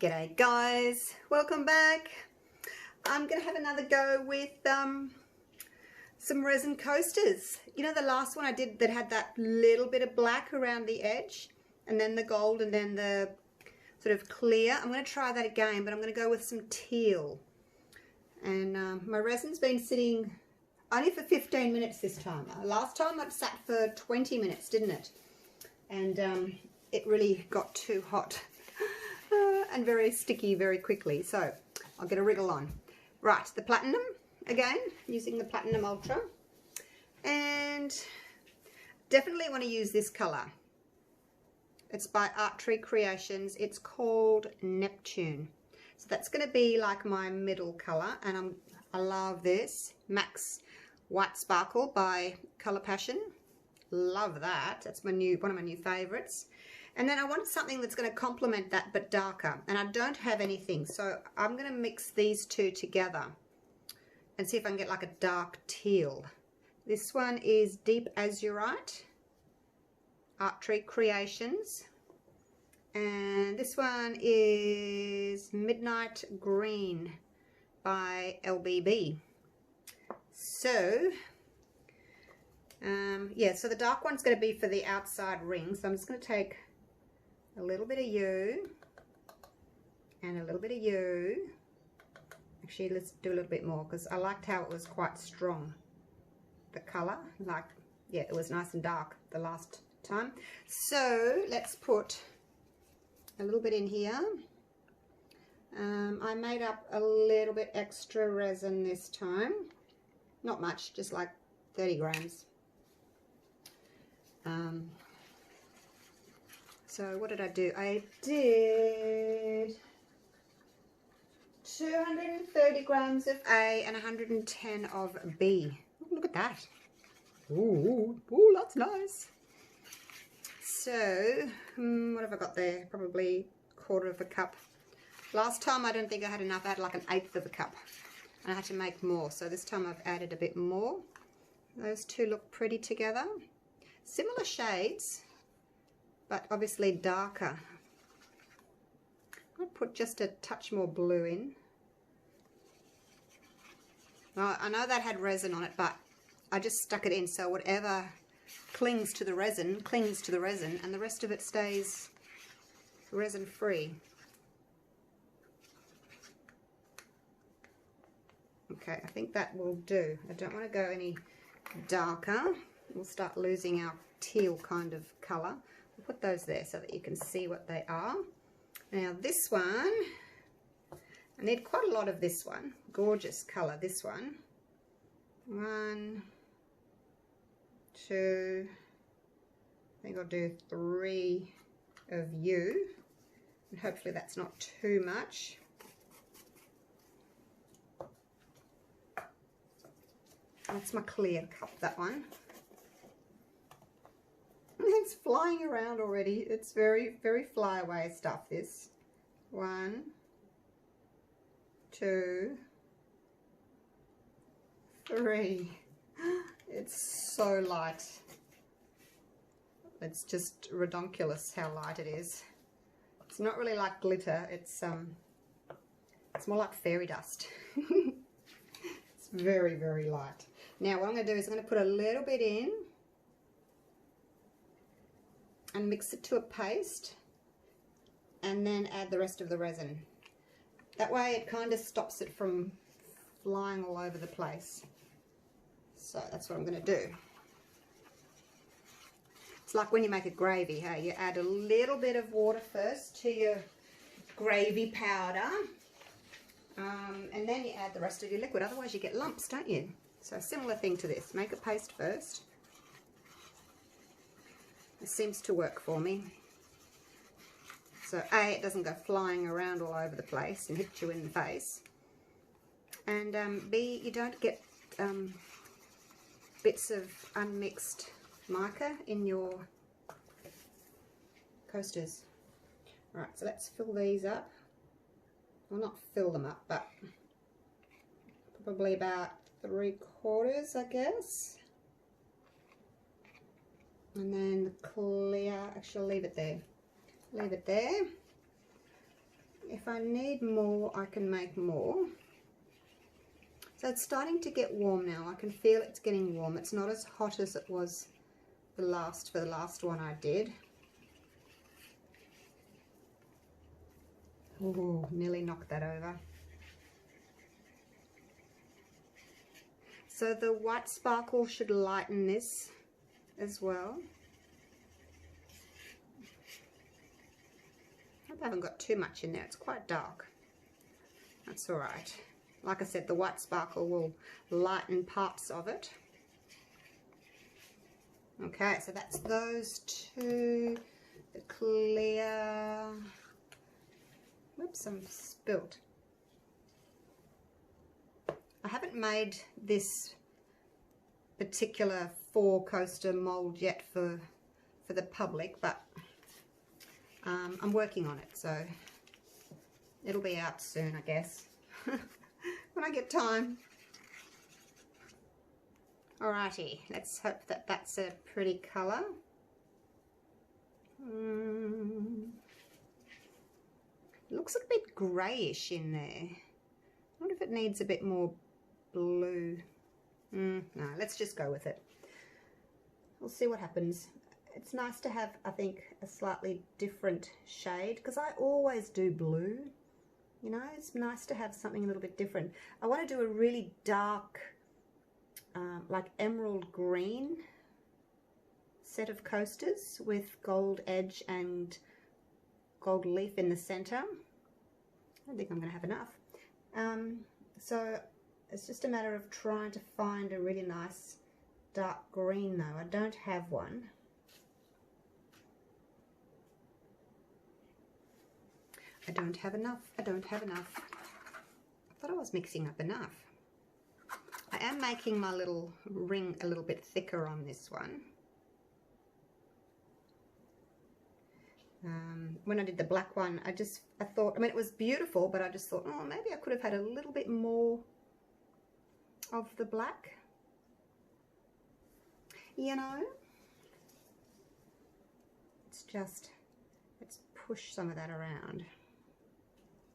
G'day guys, welcome back. I'm going to have another go with some resin coasters. You know the last one I did that had that little bit of black around the edge and then the gold and then the sort of clear? I'm going to try that again, but I'm going to go with some teal. And my resin's been sitting only for 15 minutes this time. Last time it sat for 20 minutes, didn't it? And it really got too hot. And very sticky very quickly, so I'll get a wriggle on. Right, the platinum again, using the platinum ultra, and definitely want to use this color. It's by Arttree Creations. It's called Neptune, so that's going to be like my middle color, and I love this Max White Sparkle by Color Passion. Love that. That's my one of my new favorites. And then I want something that's going to complement that but darker, and I don't have anything, so I'm going to mix these two together and see if I can get like a dark teal. This one is Deep Azurite, Arttree Creations, and this one is Midnight Green by LBB. So yeah, so the dark one's going to be for the outside ring, so I'm just going to take a little bit of you and a little bit of you. Actually, let's do a little bit more because I liked how it was quite strong, the color. Like, yeah, it was nice and dark the last time. So let's put a little bit in here. I made up a little bit extra resin this time, not much, just like 30 grams. So what did I do? I did 230 grams of A and 110 of B. Oh, look at that. Ooh, that's nice. So, what have I got there? Probably a quarter of a cup. Last time I don't think I had enough. I had like an eighth of a cup. And I had to make more. So this time I've added a bit more. Those two look pretty together. Similar shades, but obviously darker. I'll put just a touch more blue in. Well, I know that had resin on it, but I just stuck it in, so whatever clings to the resin, and the rest of it stays resin free. Okay, I think that will do. I don't want to go any darker. We'll start losing our teal kind of colour. We'll put those there so that you can see what they are. Now this one, I need quite a lot of this one. Gorgeous colour, this one. 1, 2, I think I'll do 3 of you. And hopefully that's not too much. That's my clear cup, that one. It's flying around already. It's very, very flyaway stuff, this. 1, 2, 3. It's so light. It's just redonkulous how light it is. It's not really like glitter. It's more like fairy dust. It's very, very light. Now what I'm going to do is I'm going to put a little bit in and mix it to a paste, and then add the rest of the resin. That way it kind of stops it from flying all over the place. So that's what I'm going to do. It's like when you make a gravy, hey? You add a little bit of water first to your gravy powder, and then you add the rest of your liquid. Otherwise you get lumps, don't you? So similar thing to this. Make a paste first. It seems to work for me. So A, it doesn't go flying around all over the place and hit you in the face. And B, you don't get bits of unmixed mica in your coasters. Alright, so let's fill these up. Well, not fill them up, but probably about 3/4, I guess. And then the clear, actually leave it there. Leave it there. If I need more, I can make more. So it's starting to get warm now. I can feel it's getting warm. It's not as hot as it was for the last one I did. Oh, nearly knocked that over. So the white sparkle should lighten this as well. I hope I haven't got too much in there. It's quite dark. That's all right. Like I said, the white sparkle will lighten parts of it. Okay, so that's those two. The clear... Whoops, I'm spilt. I haven't made this particular 4 coaster mold yet for the public, but I'm working on it, so it'll be out soon, I guess, when I get time. Alrighty, let's hope that that's a pretty colour. It looks a bit greyish in there. I wonder if it needs a bit more blue. No, let's just go with it. We'll see what happens. It's nice to have, I think, a slightly different shade, because I always do blue. You know, it's nice to have something a little bit different. I want to do a really dark, like emerald green set of coasters with gold edge and gold leaf in the center. I don't think I'm going to have enough. So it's just a matter of trying to find a really nice dark green though. I don't have one. I don't have enough. I don't have enough. I thought I was mixing up enough. I am making my little ring a little bit thicker on this one. When I did the black one, I thought, I mean, it was beautiful, but I just thought, oh, maybe I could have had a little bit more of the black, you know. Let's push some of that around,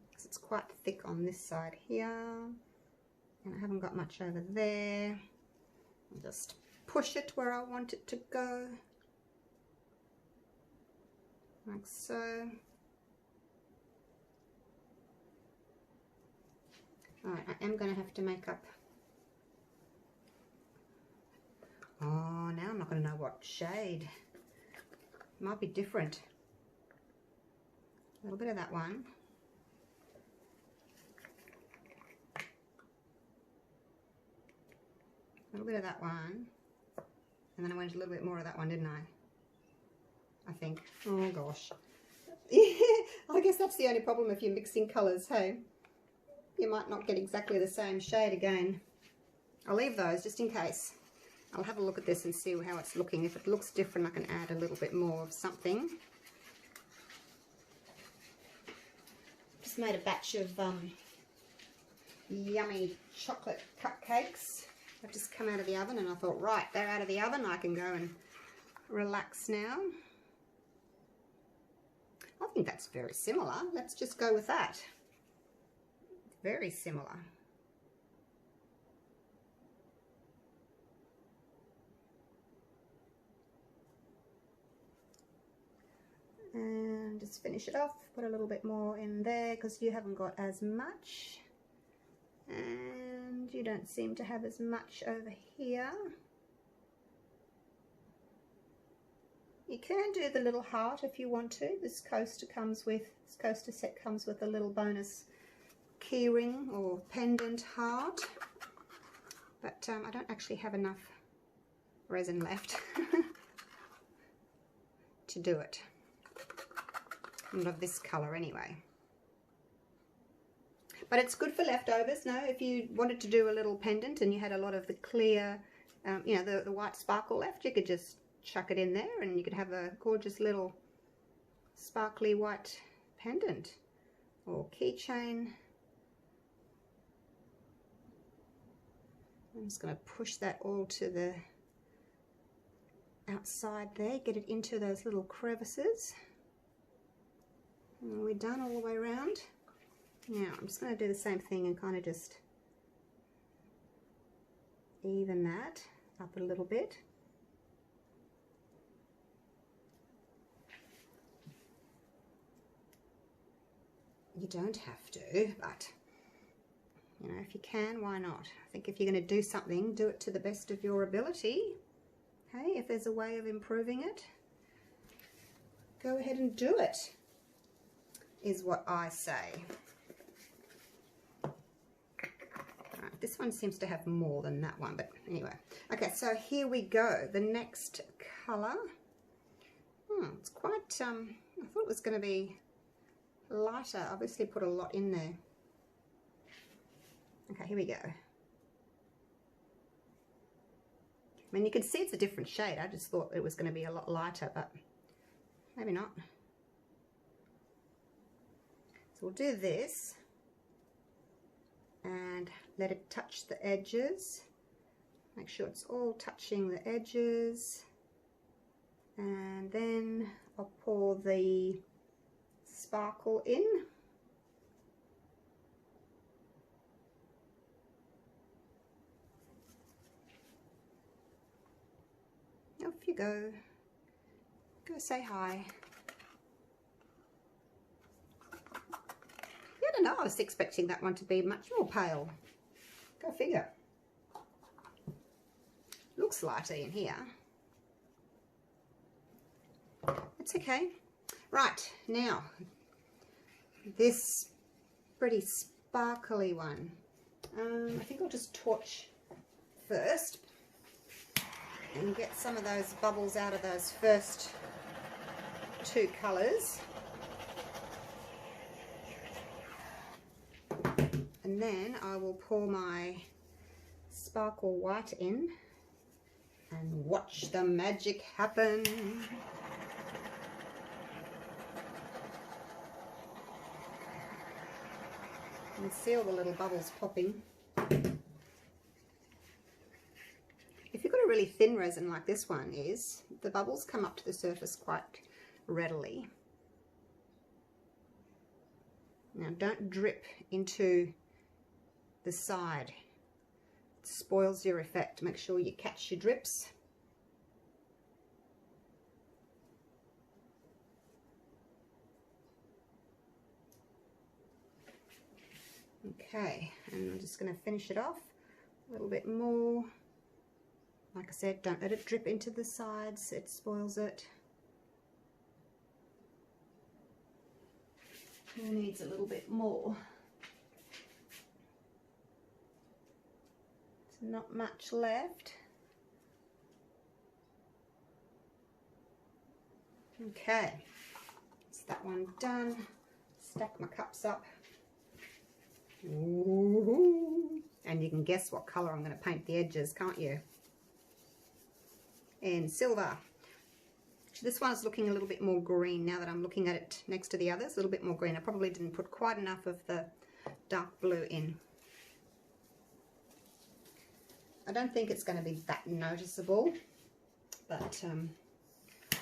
because it's quite thick on this side here, and I haven't got much over there. I'll just push it where I want it to go. Like so. Alright, I am going to have to make up. Oh, now I'm not going to know what shade. It might be different. A little bit of that one. A little bit of that one. And then I went a little bit more of that one, didn't I? I think. Oh gosh. I guess that's the only problem if you're mixing colours, hey? You might not get exactly the same shade again. I'll leave those just in case. I'll have a look at this and see how it's looking. If it looks different, I can add a little bit more of something. Just made a batch of yummy chocolate cupcakes. They've just come out of the oven, and I thought, right, they're out of the oven. I can go and relax now. I think that's very similar. Let's just go with that. Very similar. And just finish it off. Put a little bit more in there because you haven't got as much. And you don't seem to have as much over here. You can do the little heart if you want to. This coaster set comes with a little bonus keyring or pendant heart. But I don't actually have enough resin left to do it. Not of this colour anyway. But it's good for leftovers. No, if you wanted to do a little pendant and you had a lot of the clear, you know, the white sparkle left, you could just chuck it in there and you could have a gorgeous little sparkly white pendant or keychain. I'm just going to push that all to the outside there, get it into those little crevices. And we're done all the way around. Now I'm just going to do the same thing and kind of just even that up a little bit. You don't have to, but you know, if you can, why not? I think if you're going to do something, do it to the best of your ability. Hey, if there's a way of improving it, go ahead and do it, is what I say. Right, this one seems to have more than that one, but anyway. Okay, so here we go. The next colour. It's quite, I thought it was going to be lighter. Obviously put a lot in there. Okay, here we go. I mean, you can see it's a different shade. I just thought it was going to be a lot lighter, but maybe not. So we'll do this and let it touch the edges. Make sure it's all touching the edges. And then I'll pour the sparkle in. Off you go. Go say hi. Yeah, I don't know, I was expecting that one to be much more pale. Go figure. Looks lighter in here. It's okay. Right, now this pretty sparkly one. I think I'll just torch first and get some of those bubbles out of those first two colours. And then I will pour my sparkle white in and watch the magic happen. You can see all the little bubbles popping. If you've got a really thin resin like this one is, the bubbles come up to the surface quite readily. Now don't drip into the side. It spoils your effect. Make sure you catch your drips. Okay, and I'm just going to finish it off a little bit more. Like I said, don't let it drip into the sides, it spoils it. It needs a little bit more. There's not much left. Okay, that's that one done. Stack my cups up. Ooh. And you can guess what colour I'm going to paint the edges, can't you? In silver. This one's looking a little bit more green now that I'm looking at it next to the others. A little bit more green. I probably didn't put quite enough of the dark blue in. I don't think it's going to be that noticeable, but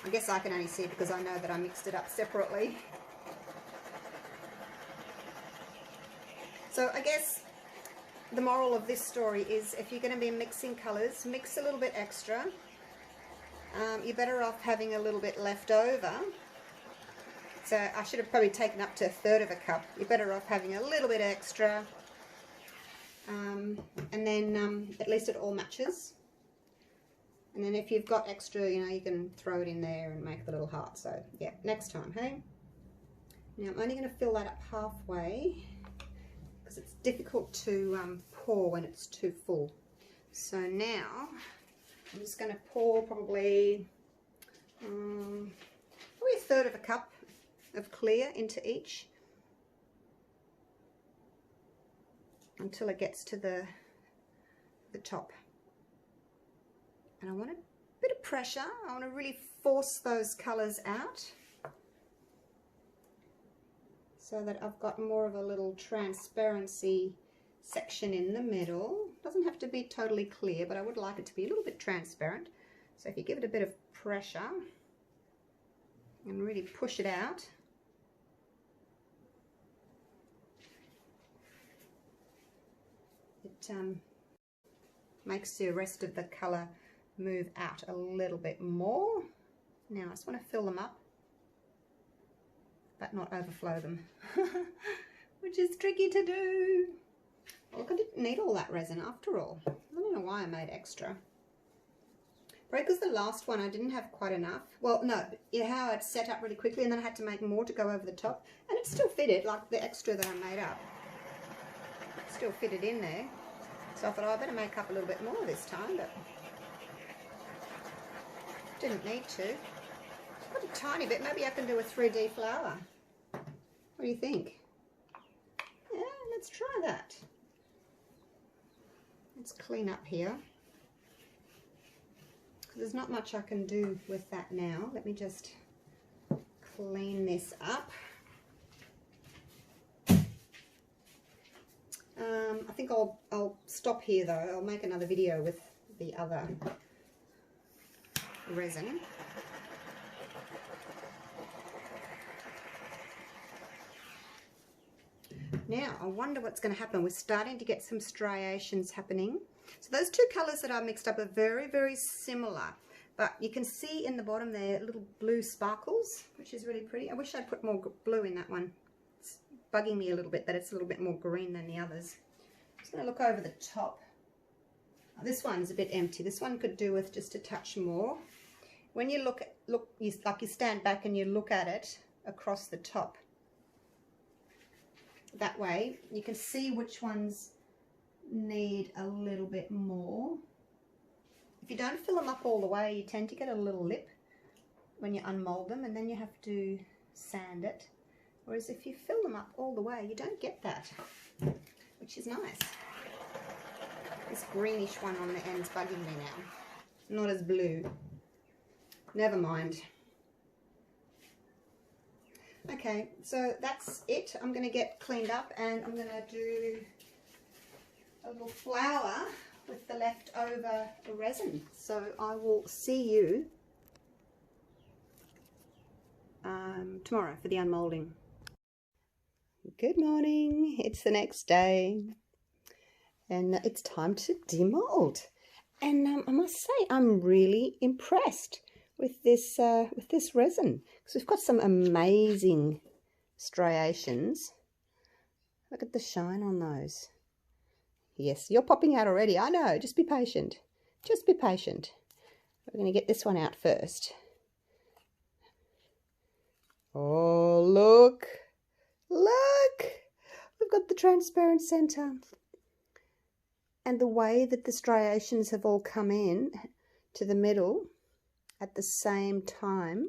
I guess I can only see it because I know that I mixed it up separately. So I guess the moral of this story is if you're going to be mixing colours, mix a little bit extra. You're better off having a little bit left over. So I should have probably taken up to 1/3 of a cup. You're better off having a little bit extra. And then at least it all matches. And then if you've got extra, you know, you can throw it in there and make the little heart. So yeah, next time, hey? Now I'm only going to fill that up halfway because it's difficult to pour when it's too full. So now I'm just going to pour probably 1/3 of a cup of clear into each until it gets to the top. And I want a bit of pressure. I want to really force those colours out so that I've got more of a little transparency section in the middle. Doesn't have to be totally clear, but I would like it to be a little bit transparent. So if you give it a bit of pressure and really push it out, It makes the rest of the colour move out a little bit more. Now I just want to fill them up, but not overflow them, which is tricky to do. Look, I didn't need all that resin after all. I don't know why I made extra. Right, because the last one I didn't have quite enough. Well, no, how I'd set up really quickly and then I had to make more to go over the top. And it still fitted, like the extra that I made up. Still fitted in there. So I thought, oh, I better make up a little bit more this time, but didn't need to. Got a tiny bit. Maybe I can do a 3D flower. What do you think? Yeah, let's try that. Let's clean up here. There's not much I can do with that now. Let me just clean this up. I think I'll stop here though. I'll make another video with the other resin. Now, I wonder what's going to happen. We're starting to get some striations happening. So those two colours that I mixed up are very, very similar. But you can see in the bottom there little blue sparkles, which is really pretty. I wish I'd put more blue in that one. It's bugging me a little bit that it's a little bit more green than the others. I'm just going to look over the top. Oh, this one's a bit empty. This one could do with just a touch more. When you look, you stand back and you look at it across the top. That way you can see which ones need a little bit more. If you don't fill them up all the way, you tend to get a little lip when you unmold them, and then you have to sand it. Whereas if you fill them up all the way, you don't get that, which is nice. This greenish one on the end's bugging me now. Not as blue. Never mind. Okay, so that's it. I'm going to get cleaned up and I'm going to do a little flower with the leftover resin. So I will see you tomorrow for the unmolding. Good morning. It's the next day and it's time to demold. And I must say I'm really impressed with this resin, because we've got some amazing striations. Look at the shine on those. Yes, you're popping out already. I know. Just be patient. Just be patient. We're going to get this one out first. Oh, look. Look. We've got the transparent center. And the way that the striations have all come in to the middle at the same time,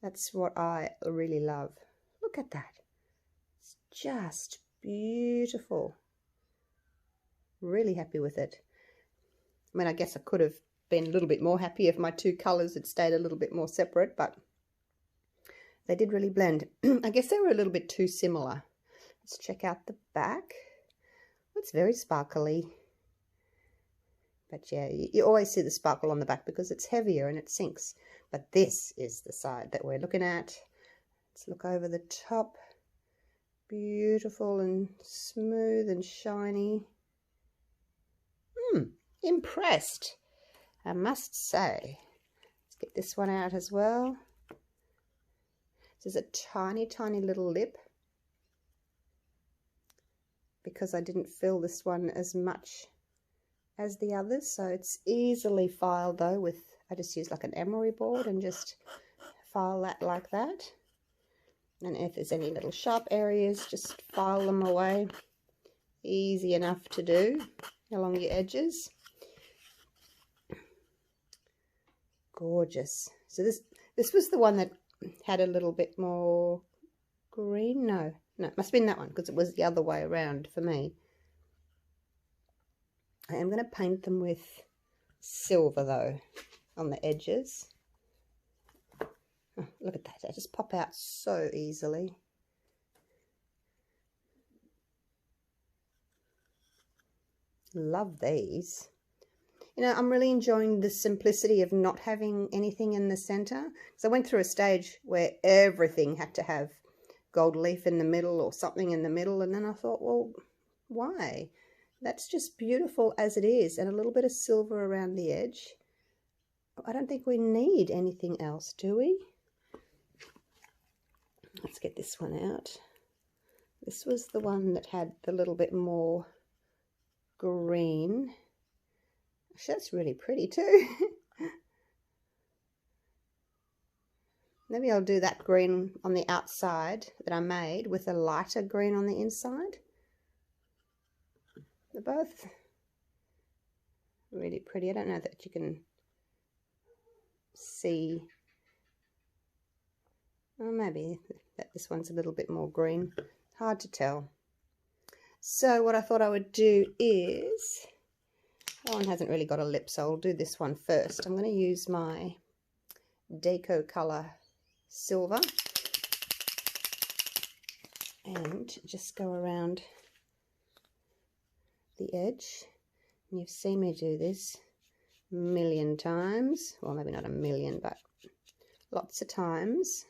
that's what I really love. Look at that. It's just beautiful. Really happy with it. I mean, I guess I could have been a little bit more happy if my two colours had stayed a little bit more separate, but they did really blend. I guess they were a little bit too similar. Let's check out the back. It's very sparkly. But yeah, you always see the sparkle on the back because it's heavier and it sinks. But this is the side that we're looking at. Let's look over the top. Beautiful and smooth and shiny. Impressed, I must say. Let's get this one out as well. There's a tiny, tiny little lip, because I didn't fill this one as much as the others, so it's easily filed though with, I just use like an emery board and just file that like that. And if there's any little sharp areas, just file them away. Easy enough to do along your edges. Gorgeous. So this was the one that had a little bit more green. No, it must have been that one because it was the other way around for me. I am going to paint them with silver though on the edges. Oh, look at that, they just pop out so easily. Love these. You know, I'm really enjoying the simplicity of not having anything in the center. So I went through a stage where everything had to have gold leaf in the middle or something in the middle, and then I thought, well, why? That's just beautiful as it is, and a little bit of silver around the edge. I don't think we need anything else, do we? Let's get this one out. This was the one that had the little bit more green. Actually, that's really pretty too. Maybe I'll do that green on the outside that I made with a lighter green on the inside. They're both really pretty. I don't know that you can see. Oh, maybe that this one's a little bit more green. Hard to tell. So what I thought I would do is, that one hasn't really got a lip, so I'll do this one first. I'm going to use my Deco Color Silver and just go around the edge. And you've seen me do this a million times. Well, maybe not a million, but lots of times.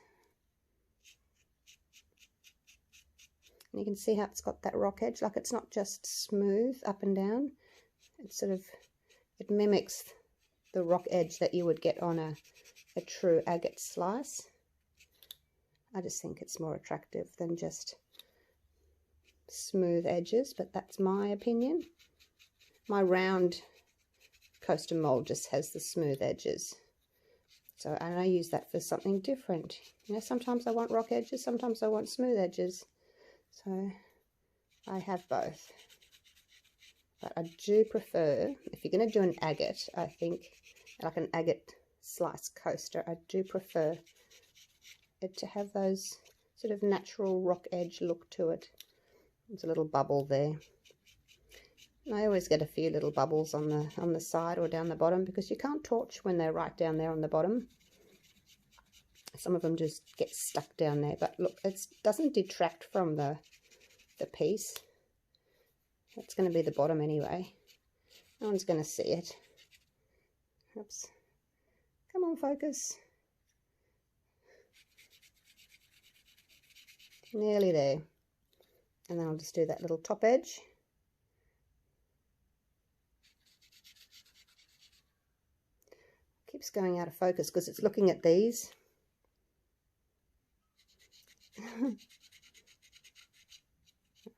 And you can see how it's got that rock edge, like it's not just smooth up and down. It's sort of, it mimics the rock edge that you would get on a true agate slice. I just think it's more attractive than just smooth edges, but that's my opinion. My round coaster mold just has the smooth edges. So, and I use that for something different. You know, sometimes I want rock edges, sometimes I want smooth edges. So I have both. But I do prefer, if you're going to do an agate, I think, like an agate slice coaster, I do prefer it to have those sort of natural rock edge look to it. There's a little bubble there. And I always get a few little bubbles on the side or down the bottom, because you can't torch when they're right down there on the bottom. Some of them just get stuck down there, but look, it doesn't detract from the piece. That's going to be the bottom anyway. No one's going to see it. Oops. Come on, focus. Nearly there. And then I'll just do that little top edge. Keeps going out of focus because it's looking at these.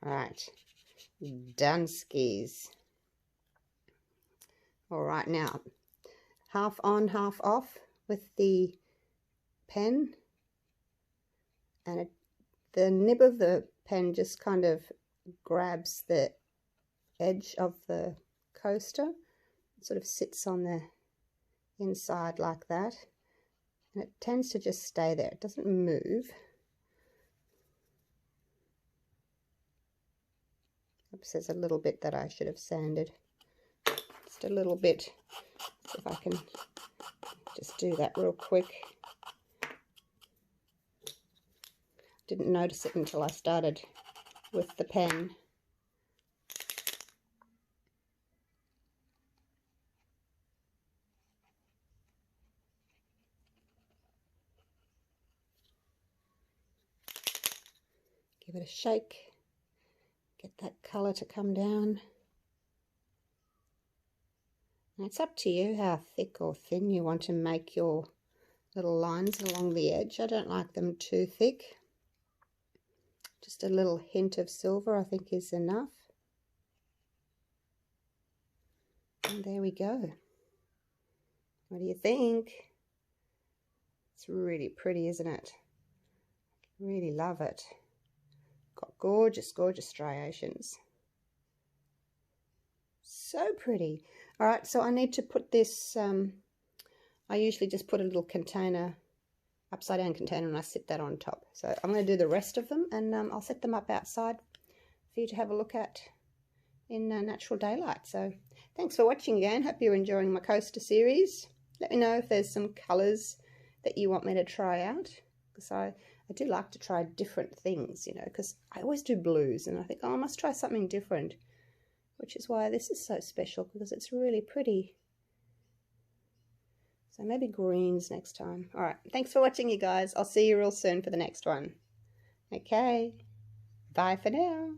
Right, done skis. All right, now half on, half off with the pen, and the nib of the pen just kind of grabs the edge of the coaster. It sort of sits on the inside like that, and it tends to just stay there. It doesn't move. Oops, there's a little bit that I should have sanded. Just a little bit. See if I can just do that real quick. Didn't notice it until I started with the pen. Give it a shake. Get that colour to come down. And it's up to you how thick or thin you want to make your little lines along the edge. I don't like them too thick. Just a little hint of silver I think is enough. And there we go. What do you think? It's really pretty, isn't it? Really love it. Got gorgeous, gorgeous striations. So pretty. All right, so I need to put this, I usually just put a little container, upside down container, and I sit that on top. So I'm going to do the rest of them, and I'll set them up outside for you to have a look at in natural daylight. So thanks for watching again. Hope you're enjoying my coaster series. Let me know if there's some colours that you want me to try out, because I do like to try different things, you know, because I always do blues and I think, oh, I must try something different, which is why this is so special, because it's really pretty. So maybe greens next time. All right, thanks for watching, you guys. I'll see you real soon for the next one. Okay, bye for now.